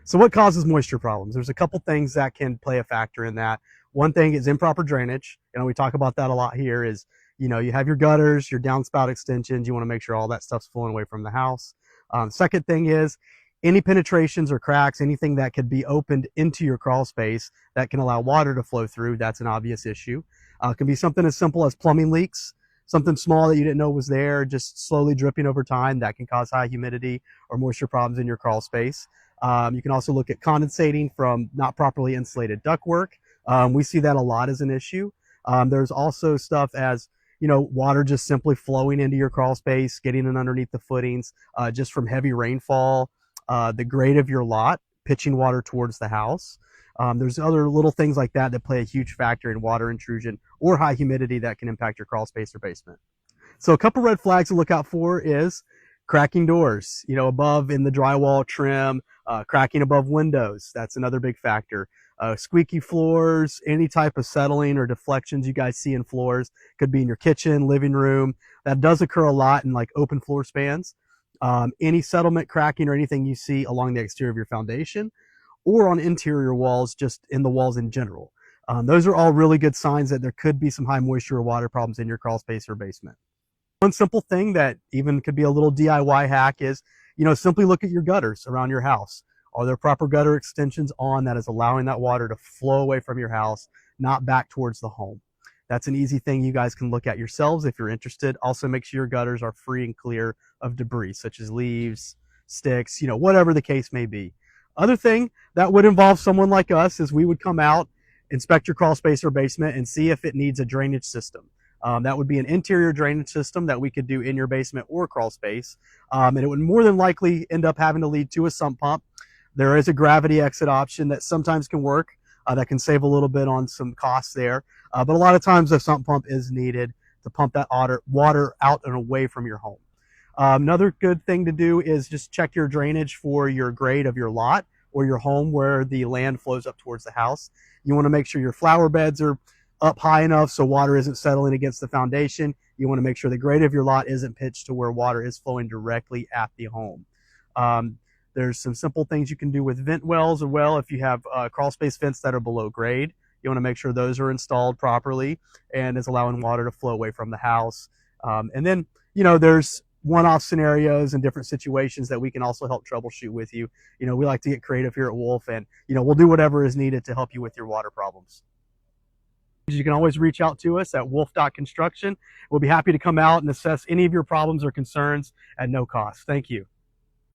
So what causes moisture problems? There's a couple things that can play a factor in that. One thing is improper drainage. We talk about that a lot here is, you have your gutters, your downspout extensions. You want to make sure all that stuff's flowing away from the house. Second thing is any penetrations or cracks, anything that could be opened into your crawl space that can allow water to flow through. That's an obvious issue. It can be something as simple as plumbing leaks, something small that you didn't know was there, just slowly dripping over time. That can cause high humidity or moisture problems in your crawl space. You can also look at condensating from not properly insulated ductwork. We see that a lot as an issue. There's also stuff as, water just simply flowing into your crawl space, getting in underneath the footings, just from heavy rainfall, the grade of your lot, pitching water towards the house. There's other little things like that that play a huge factor in water intrusion or high humidity that can impact your crawl space or basement. So a couple red flags to look out for is cracking doors, above in the drywall trim, cracking above windows. That's another big factor. Squeaky floors, any type of settling or deflections you guys see in floors, could be in your kitchen, living room. That does occur a lot in like open floor spans. Any settlement cracking or anything you see along the exterior of your foundation or on interior walls, just in the walls in general. Those are all really good signs that there could be some high moisture or water problems in your crawl space or basement. One simple thing that even could be a little DIY hack is, simply look at your gutters around your house. Are there proper gutter extensions on that is allowing that water to flow away from your house, not back towards the home? That's an easy thing you guys can look at yourselves if you're interested. Also make sure your gutters are free and clear of debris such as leaves, sticks, whatever the case may be. Other thing that would involve someone like us is we would come out, inspect your crawl space or basement and see if it needs a drainage system. That would be an interior drainage system that we could do in your basement or crawl space. And it would more than likely end up having to lead to a sump pump. There is a gravity exit option that sometimes can work, that can save a little bit on some costs there. But a lot of times a sump pump is needed to pump that water out and away from your home. Another good thing to do is just check your drainage for your grade of your lot or your home where the land flows up towards the house. You want to make sure your flower beds are up high enough so water isn't settling against the foundation. You want to make sure the grade of your lot isn't pitched to where water is flowing directly at the home. There's some simple things you can do with vent wells as well. If you have crawl space vents that are below grade, you want to make sure those are installed properly and is allowing water to flow away from the house. And then, there's one-off scenarios and different situations that we can also help troubleshoot with you. We like to get creative here at Wolf, and, we'll do whatever is needed to help you with your water problems. You can always reach out to us at wolf.construction. We'll be happy to come out and assess any of your problems or concerns at no cost. Thank you.